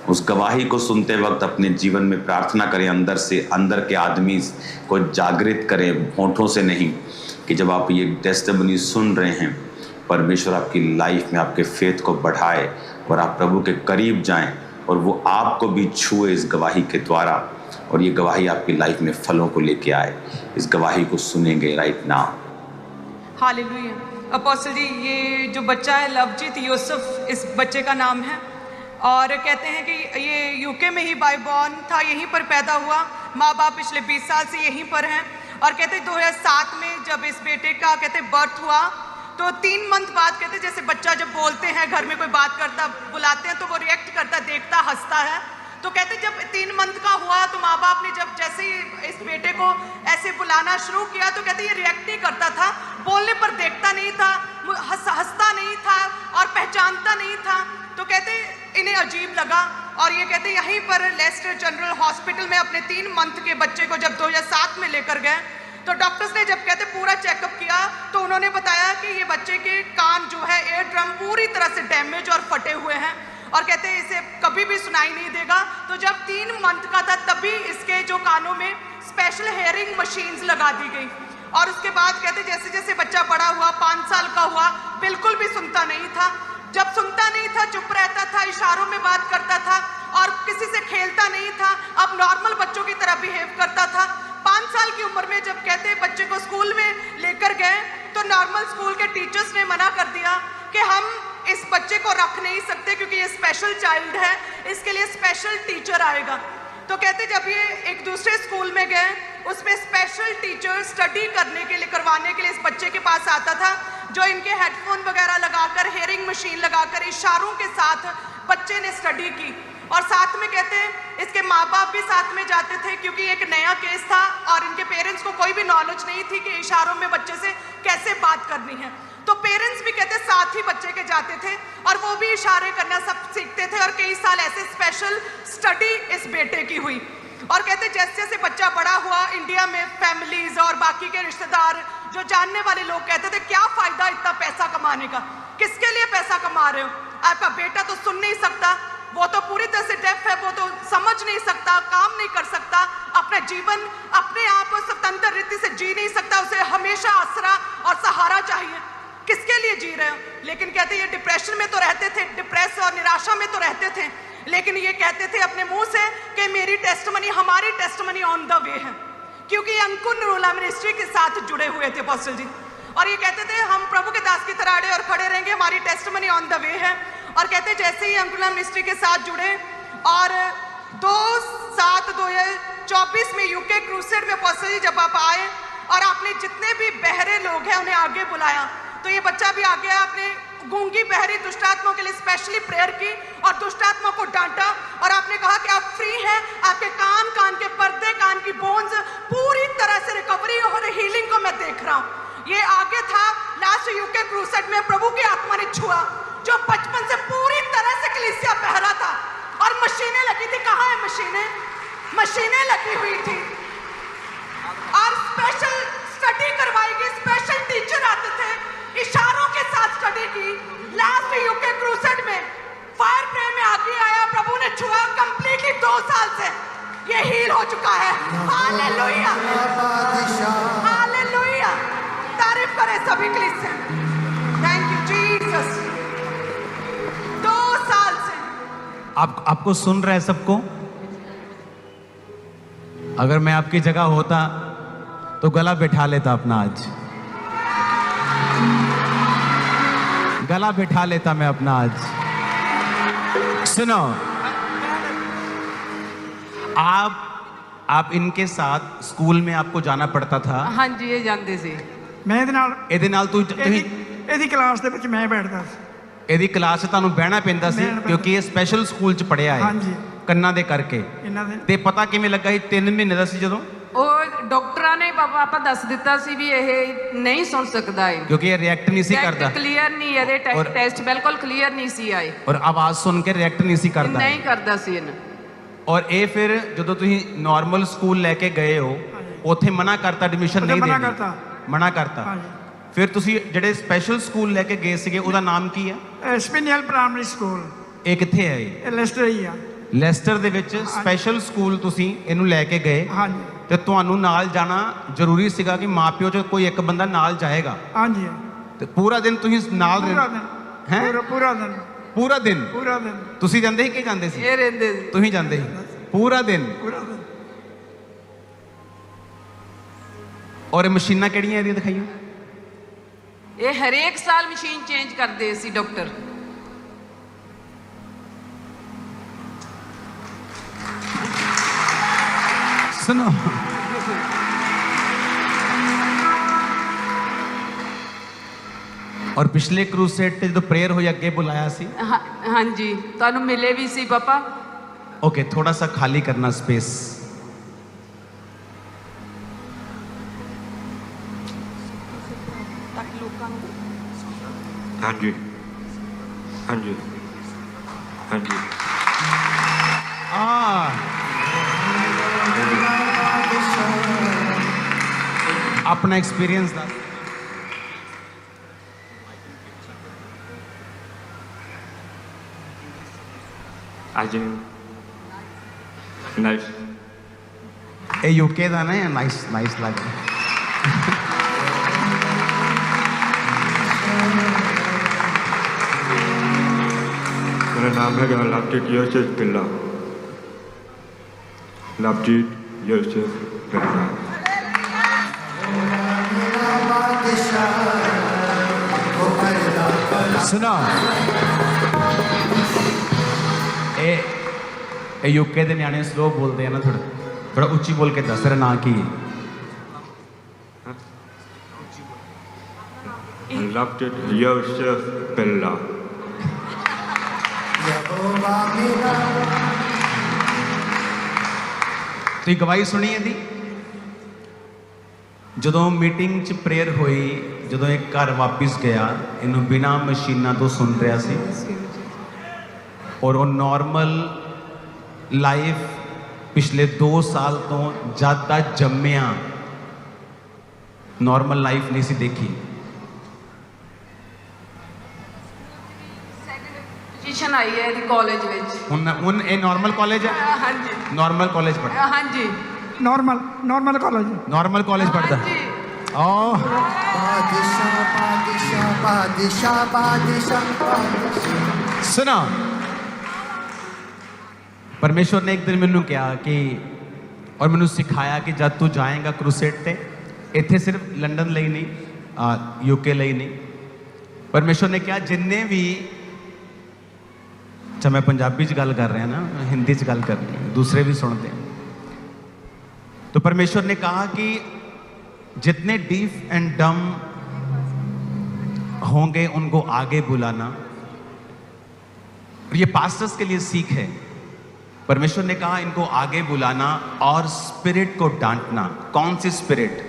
उस गवाही को सुनते वक्त अपने जीवन में प्रार्थना करें, अंदर से, अंदर के आदमी को जागृत करें, होठों से नहीं, कि जब आप ये टेस्टिमनी सुन रहे हैं परमेश्वर आपकी लाइफ में आपके फेथ को बढ़ाए और आप प्रभु के करीब जाएं और वो आपको भी छुए इस गवाही के द्वारा, और ये गवाही आपकी लाइफ में फलों को लेके आए। इस गवाही को सुनेंगे राइट नाउ। हालेलुया। अपोस्टल जी, ये जो बच्चा है लवजीत यूसुफ इस बच्चे का नाम है, और कहते हैं कि ये यूके में ही बाय बॉर्न था, यहीं पर पैदा हुआ, माँ बाप पिछले 20 साल से यहीं पर हैं। और कहते 2007 में जब इस बेटे का कहते बर्थ हुआ तो 3 मंथ बाद कहते जैसे बच्चा जब बोलते हैं, घर में कोई बात करता, बुलाते हैं तो वो रिएक्ट करता, देखता, हंसता है। तो कहते जब 3 मंथ का हुआ तो माँ बाप ने जब जैसे ही इस बेटे को ऐसे बुलाना शुरू किया तो कहते ये रिएक्ट नहीं करता था, बोलने पर देखता नहीं था, हंसता नहीं था और पहचानता नहीं था। तो कहते इन्हें अजीब लगा, और ये कहते यहीं पर लेस्टर जनरल हॉस्पिटल में अपने 3 मंथ के बच्चे को जब 2007 में लेकर गए तो डॉक्टर्स ने जब कहते पूरा चेकअप किया तो उन्होंने बताया कि ये बच्चे के कान जो है, एयर ड्रम पूरी तरह से डैमेज और फटे हुए हैं, और कहते हैं इसे कभी भी सुनाई नहीं देगा। तो जब 3 मंथ का था तभी इसके जो कानों में स्पेशल हेयरिंग मशीन्स लगा दी गई, और उसके बाद कहते जैसे जैसे बच्चा बड़ा हुआ, 5 साल का हुआ, बिल्कुल भी सुनता नहीं था। जब सुनता नहीं था चुप रहता था, इशारों में बात करता था और किसी से खेलता नहीं था, अब नॉर्मल बच्चों की तरह बिहेव करता था। 5 साल की उम्र में जब कहते बच्चे को स्कूल में लेकर गए तो नॉर्मल स्कूल के टीचर्स ने मना कर दिया कि हम इस बच्चे को रख नहीं सकते क्योंकि ये स्पेशल चाइल्ड है, इसके लिए स्पेशल टीचर आएगा। तो कहते जब ये एक दूसरे स्कूल में गए उसमें स्पेशल टीचर स्टडी करने के लिए, करवाने के लिए इस बच्चे के पास आता था, जो इनके हेडफोन वगैरह लगाकर, हेयरिंग मशीन लगाकर इशारों के साथ बच्चे ने स्टडी की। और साथ में कहते हैं इसके माँ बाप भी साथ में जाते थे क्योंकि एक नया केस था और इनके पेरेंट्स को कोई भी नॉलेज नहीं थी कि इशारों में बच्चे से कैसे बात करनी है। तो पेरेंट्स भी कहते साथ ही बच्चे के जाते थे और वो भी इशारे करना सब सीखते थे, और कई साल ऐसे स्पेशल स्टडी इस बेटे की हुई। और कहते जैसे जैसे बच्चा बड़ा हुआ, इंडिया में फैमिलीज और बाकी के रिश्तेदार जो जानने वाले लोग कहते थे क्या फायदा इतना पैसा कमाने का, किसके लिए पैसा कमा रहे हो, आपका बेटा तो सुन नहीं सकता, वो तो पूरी तरह से डेफ है, वो तो समझ नहीं सकता, काम नहीं कर सकता, अपना जीवन अपने आप स्वतंत्र रीति से जी नहीं सकता, उसे हमेशा आसरा और सहारा चाहिए, किसके लिए जी रहे हो। लेकिन कहते ये डिप्रेशन में तो रहते थे, डिप्रेस और निराशा में तो रहते थे, लेकिन ये कहते थे अपने मुंह से कि मेरी टेस्टमनी, हमारी टेस्टमनी ऑन द वे है, क्योंकि अंकुर नरूला मिनिस्ट्री के साथ जुड़े हुए थे अपोस्टल जी। और ये कहते थे हम प्रभु के दास की तरह अड़े और खड़े रहेंगे, हमारी टेस्टमनी ऑन द वे है। और कहते जैसे ही अंकुर मिनिस्ट्री के साथ जुड़े और 2/7/2024 में यूके क्रूसेड में अपोस्टल जी जब आप आए और आपने जितने भी बहरे लोग हैं उन्हें आगे बुलाया, तो ये बच्चा भी आ गया, आपने गूंगी बहरी दुष्टात्माओं के लिए स्पेशली प्रेयर की और दुष्टात्मा को डांटा, और आपने कहा कि आप फ्री हैं, आपके कान के पर्दे, कान की बोन्स पूरी तरह से रिकवरी और हीलिंग को मैं देख रहा हूँ। ये आगे था लास्ट यूके क्रूसेड में प्रभु की आत्मा ने छुआ, जो बचपन से पूरी तरह से कलीसिया बहरा था और मशीनें लगी थी। कहाँ है मशीनें? मशीनें लगी हुई थी और स्पेशल स्टडी करवाई गई, स्पेशल टीचर आते थे, इशारों के साथ स्टडी की। लास्ट यूके क्रूसेड में फायर प्रे में आगे आया, प्रभु ने छुआ, कंप्लीटली 2 साल से ये हील हो चुका है। हालेलुया, हालेलुया, तारीफ करें सभी कलीसिया। Thank you Jesus. 2 साल से आपको सुन रहा है सबको? अगर मैं आपकी जगह होता तो गला बैठा लेता अपना, आज गला बैठा लेता मैं अपना आज। सुनो, आप इनके साथ स्कूल में आपको जाना पड़ता था? हाँ जी, ये जानते सी। मैं ਇਹਦੇ ਨਾਲ ਤੂੰ ਇਹਦੀ ਕਲਾਸ ਦੇ ਵਿੱਚ ਮੈਂ ਬੈਠਦਾ ਸੀ। ਇਹਦੀ ਕਲਾਸ 'ਚ ਤੁਹਾਨੂੰ ਬਹਿਣਾ ਪੈਂਦਾ ਸੀ ਕਿਉਂਕਿ ਇਹ ਸਪੈਸ਼ਲ ਸਕੂਲ 'ਚ ਪੜਿਆ ਹੈ। ਹਾਂਜੀ, ਕੰਨਾਂ ਦੇ ਕਰਕੇ। ਇਹਨਾਂ ਦੇ ਤੇ ਪਤਾ ਕਿਵੇਂ ਲੱਗਾ ਸੀ 3 ਮਹੀਨੇ ਦਾ ਸੀ ਜਦੋਂ? ਉਹ ਡਾਕਟਰਾਂ ਨੇ ਪਾਪਾ ਦੱਸ ਦਿੱਤਾ ਸੀ ਵੀ ਇਹ ਨਹੀਂ ਸੁਣ ਸਕਦਾ ਹੈ ਕਿਉਂਕਿ ਇਹ ਰਿਐਕਟ ਨਹੀਂ ਸੀ ਕਰਦਾ। ਕਲੀਅਰ ਨਹੀਂ, ਇਹਦੇ ਟੈਸਟ ਬਿਲਕੁਲ ਕਲੀਅਰ ਨਹੀਂ ਸੀ ਆਏ ਔਰ ਆਵਾਜ਼ ਸੁਣ ਕੇ ਰਿਐਕਟ ਨਹੀਂ ਸੀ ਕਰਦਾ। ਨਹੀਂ ਕਰਦਾ ਸੀ ਇਹਨੂੰ। ਔਰ ਇਹ ਫਿਰ ਜਦੋਂ ਤੁਸੀਂ ਨਾਰਮਲ ਸਕੂਲ ਲੈ ਕੇ ਗਏ ਹੋ ਉੱਥੇ ਮਨਾ ਕਰਤਾ, ਐਡਮਿਸ਼ਨ ਨਹੀਂ ਦੇਣੀ, ਮਨਾ ਕਰਤਾ। ਫਿਰ ਤੁਸੀਂ ਜਿਹੜੇ ਸਪੈਸ਼ਲ ਸਕੂਲ ਲੈ ਕੇ ਗਏ ਸੀਗੇ ਉਹਦਾ ਨਾਮ ਕੀ ਹੈ? ਸਪਿਨਿਅਲ ਪ੍ਰਾਇਮਰੀ ਸਕੂਲ। ਇਹ ਕਿੱਥੇ ਹੈ? ਇਹ ਲੈਸਟਰ ਹੀ ਆ। ਲੈਸਟਰ ਦੇ ਵਿੱਚ ਸਪੈਸ਼ਲ ਸਕੂਲ ਤੁਸੀਂ ਇਹਨੂੰ ਲੈ ਕੇ ਗਏ ਹਾਂਜੀ ਤੇ ਤੁਹਾਨੂੰ ਨਾਲ ਜਾਣਾ ਜ਼ਰੂਰੀ ਸੀਗਾ ਕਿ ਮਾਪਿਓ ਚ ਕੋਈ ਇੱਕ ਬੰਦਾ ਨਾਲ ਜਾਏਗਾ ਹਾਂਜੀ ਤੇ ਪੂਰਾ ਦਿਨ ਤੁਸੀਂ ਨਾਲ ਪੂਰਾ ਦਿਨ ਹੈਂ? ਪੂਰਾ ਦਿਨ ਪੂਰਾ ਦਿਨ ਪੂਰਾ ਦਿਨ ਤੁਸੀਂ ਜਾਂਦੇ ਸੀ ਕਿ ਜਾਂਦੇ ਸੀ ਇਹ ਰਹਿੰਦੇ ਸੀ। ਤੁਸੀਂ ਜਾਂਦੇ ਸੀ ਪੂਰਾ ਦਿਨ ਪੂਰਾ ਦਿਨ ਔਰ ਇਹ ਮਸ਼ੀਨਾਂ ਕਿਹੜੀਆਂ ਇਹਦੀਆਂ ਦਿਖਾਈਆਂ ਇਹ ਹਰੇਕ ਸਾਲ ਮਸ਼ੀਨ ਚੇਂਜ ਕਰਦੇ ਸੀ ਡਾਕਟਰ। सुनो और पिछले क्रूसेड ਤੇ ਜਦੋਂ ਪ੍ਰੇਅਰ ਹੋਈ ਅੱਗੇ ਬੁਲਾਇਆ ਸੀ ਹਾਂਜੀ ਤੁਹਾਨੂੰ ਮਿਲੇ ਵੀ ਸੀ ਪਾਪਾ। ओके थोड़ा सा खाली करना स्पेस हाँ जी हाँ जी हाँ जी अपना एक्सपीरियंस दा आज नाइस ये यूके ਦਾ ਨਾ नाइस नाइस लग रहा मेरा नाम है लवजीत यूसुफ बिल्ला लवजीत यूसुफ बिल्ला सुनो ये यूके ਦੇ ਨਿਆਣੇ ਸਲੋ ਬੋਲਦੇ ਆ ਨਾ ਥੋੜਾ ਉੱਚੀ ਬੋਲ ਕੇ ਦੱਸ ਰਿਹਾ ਨਾ ਕੀ लवजीत यूसुफ बिल्ला ਤੁਸੀਂ ਗਵਾਹੀ ਸੁਣੀ ਇਹਦੀ ਜਦੋਂ ਮੀਟਿੰਗ 'ਚ ਪ੍ਰੇਅਰ ਹੋਈ ਜਦੋਂ ਇਹ ਘਰ ਵਾਪਸ ਗਿਆ ਇਹਨੂੰ ਬਿਨਾਂ ਮਸ਼ੀਨਾਂ ਤੋਂ ਸੁਣ ਰਿਹਾ ਸੀ ਔਰ ਉਹ ਨਾਰਮਲ ਲਾਈਫ ਪਿਛਲੇ 2 ਸਾਲ ਤੋਂ ਜਦ ਦਾ ਜੰਮਿਆ ਨਾਰਮਲ ਲਾਈਫ ਨਹੀਂ ਸੀ ਦੇਖੀ ਪੋਜੀਸ਼ਨ ਆਈ ਹੈ ਇਹਦੀ ਕਾਲਜ ਵਿੱਚ। ਹੁਣ ਇਹ ਨਾਰਮਲ ਕਾਲਜ ਹੈ ਹਾਂਜੀ ਨਾਰਮਲ ਕਾਲਜ ਪੜ੍ਹਦਾ ਹਾਂਜੀ ਨॉर्मल कॉलेज ਨਾਰਮਲ ਕਾਲਜ ਪੜ੍ਹਦਾ ਹਾਂਜੀ। ਓ सुनो परमेश्वर ने एक दिन मैनू कहा कि और मैनू सिखाया कि जब तू जाएगा क्रूसेड ते इत्थे सिर्फ लंडन ਲਈ नहीं यूके ਲਈ नहीं परमेश्वर ने कहा जिन्ने भी अच्छा मैं पंजाबी च गल कर रहा ना हिंदी च गल कर रही हूँ दूसरे भी सुनते हैं तो परमेश्वर ने कहा कि जितने डीफ एंड डम होंगे उनको आगे बुलाना और ये पास्टर्स के लिए सीख है परमेश्वर ने कहा इनको आगे बुलाना और स्पिरिट को डांटना कौन सी स्पिरिट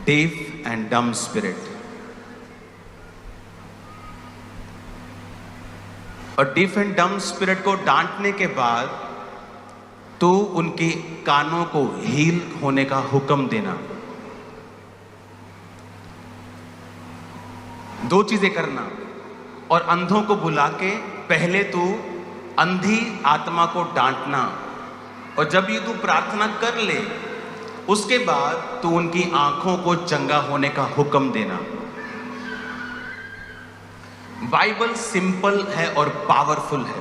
डीफ एंड डम स्पिरिट और डीफ एंड डम स्पिरिट को डांटने के बाद तो उनके कानों को हील होने का हुक्म देना 2 चीजें करना और अंधों को बुला के पहले तू अंधी आत्मा को डांटना और जब ये तू प्रार्थना कर ले उसके बाद तू उनकी आंखों को चंगा होने का हुक्म देना बाइबल सिंपल है और पावरफुल है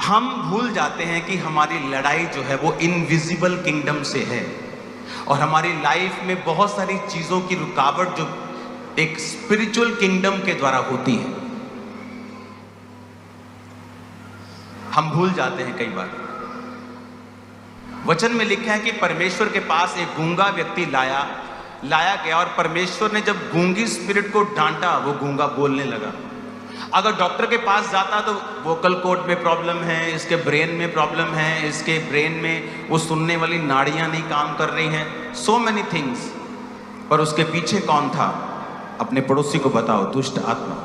हम भूल जाते हैं कि हमारी लड़ाई जो है वो इनविजिबल किंगडम से है और हमारी लाइफ में बहुत सारी चीजों की रुकावट जो एक स्पिरिचुअल किंगडम के द्वारा होती है हम भूल जाते हैं कई बार वचन में लिखा है कि परमेश्वर के पास एक गूंगा व्यक्ति लाया गया और परमेश्वर ने जब गूंगी स्पिरिट को डांटा वो गूंगा बोलने लगा अगर डॉक्टर के पास जाता तो वोकल कॉर्ड में प्रॉब्लम है इसके ब्रेन में प्रॉब्लम है इसके ब्रेन में वो सुनने वाली नाड़ियां नहीं काम कर रही हैं सो मेनी थिंग्स पर उसके पीछे कौन था अपने पड़ोसी को बताओ दुष्ट आत्मा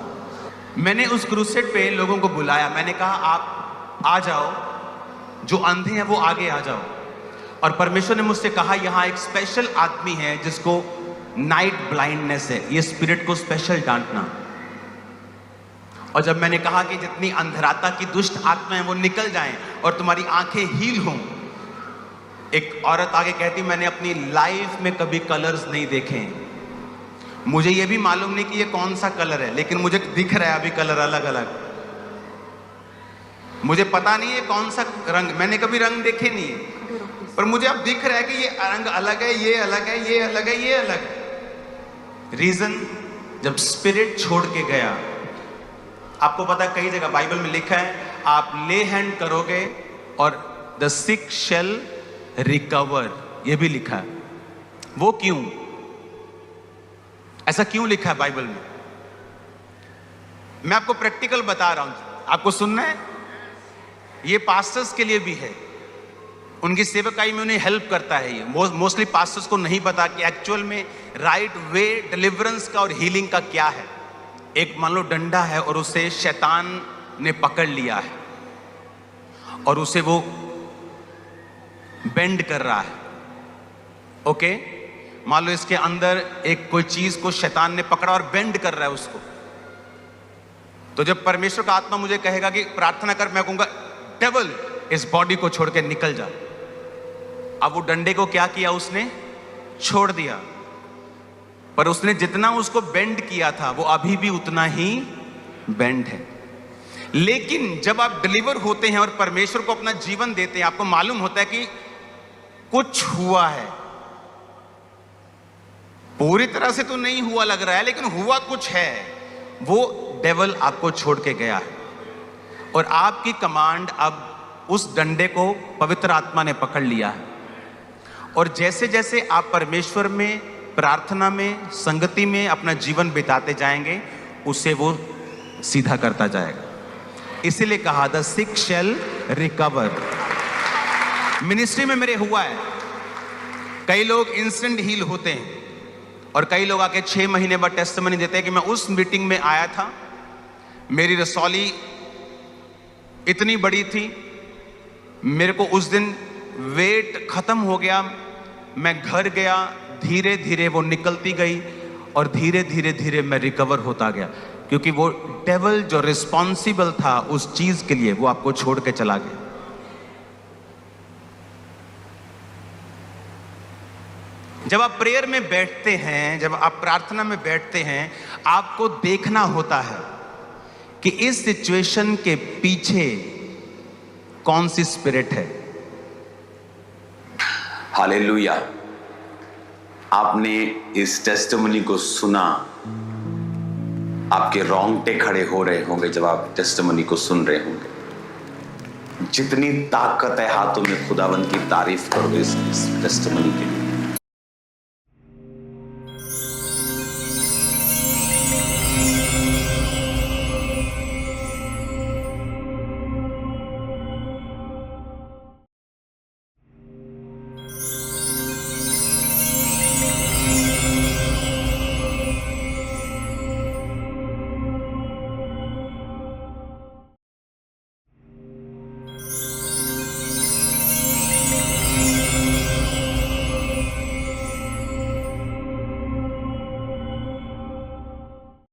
मैंने उस क्रूसेड पे लोगों को बुलाया मैंने कहा आप आ जाओ जो अंधे हैं वो आगे आ जाओ और परमेश्वर ने मुझसे कहा यहाँ एक स्पेशल आदमी है जिसको नाइट ब्लाइंडनेस है ये स्पिरिट को स्पेशल डांटना और जब मैंने कहा कि जितनी अंधराता की दुष्ट आत्माएं वो निकल जाएं और तुम्हारी आंखें हील हों, एक औरत आगे कहती, मैंने अपनी लाइफ में कभी कलर्स नहीं देखे, मुझे ये भी मालूम नहीं कि ये कौन सा कलर है, लेकिन मुझे दिख रहा है अभी कलर अलग अलग। मुझे पता नहीं है कौन सा रंग, मैंने कभी रंग देखे नहीं है, पर मुझे अब दिख रहा है कि ये रंग अलग है, ये अलग है, ये अलग है, ये अलग है। रीजन, जब स्पिरिट छोड़ के गया। आपको पता है कई जगह बाइबल में लिखा है, आप ले हैंड करोगे और द सिक शेल रिकवर, ये भी लिखा है। वो क्यों, ऐसा क्यों लिखा है बाइबल में? मैं आपको प्रैक्टिकल बता रहा हूं, आपको सुनना है। ये पास्टर्स के लिए भी है, उनकी सेवकाई में उन्हें हेल्प करता है। ये मोस्टली पास्टर्स को नहीं पता कि एक्चुअल में राइट वे डिलीवरेंस का और हीलिंग का क्या है। एक मान लो डंडा है और उसे शैतान ने पकड़ लिया है और उसे वो बेंड कर रहा है। ओके, मान लो इसके अंदर एक कोई चीज को शैतान ने पकड़ा और बेंड कर रहा है उसको। तो जब परमेश्वर का आत्मा मुझे कहेगा कि प्रार्थना कर, मैं कहूंगा डेविल इस बॉडी को छोड़ के निकल जा। अब वो डंडे को क्या किया, उसने छोड़ दिया, पर उसने जितना उसको बेंड किया था वो अभी भी उतना ही बेंड है। लेकिन जब आप डिलीवर होते हैं और परमेश्वर को अपना जीवन देते हैं, आपको मालूम होता है कि कुछ हुआ है। पूरी तरह से तो नहीं हुआ लग रहा है, लेकिन हुआ कुछ है। वो डेविल आपको छोड़ के गया है और आपकी कमांड अब उस डंडे को पवित्र आत्मा ने पकड़ लिया है। और जैसे जैसे आप परमेश्वर में, प्रार्थना में, संगति में अपना जीवन बिताते जाएंगे, उसे वो सीधा करता जाएगा। इसीलिए कहा the sick shall recover. Ministry में मेरे हुआ है, कई लोग इंस्टेंट हील होते हैं और कई लोग आके 6 महीने बाद टेस्टिमनी देते हैं कि मैं उस मीटिंग में आया था, मेरी रसौली इतनी बड़ी थी, मेरे को उस दिन वेट खत्म हो गया, मैं घर गया, धीरे धीरे वो निकलती गई और धीरे धीरे धीरे मैं रिकवर होता गया, क्योंकि वो डेविल जो रिस्पॉन्सिबल था उस चीज के लिए वो आपको छोड़ के चला गया। जब आप प्रेयर में बैठते हैं, जब आप प्रार्थना में बैठते हैं, आपको देखना होता है कि इस सिचुएशन के पीछे कौन सी स्पिरिट है। हालेलुया। आपने इस टेस्टिमनी को सुना, आपके रोंगटे खड़े हो रहे होंगे जब आप टेस्टिमनी को सुन रहे होंगे। जितनी ताकत है हाथों में, खुदावंद की तारीफ करो इस टेस्टिमनी के लिए।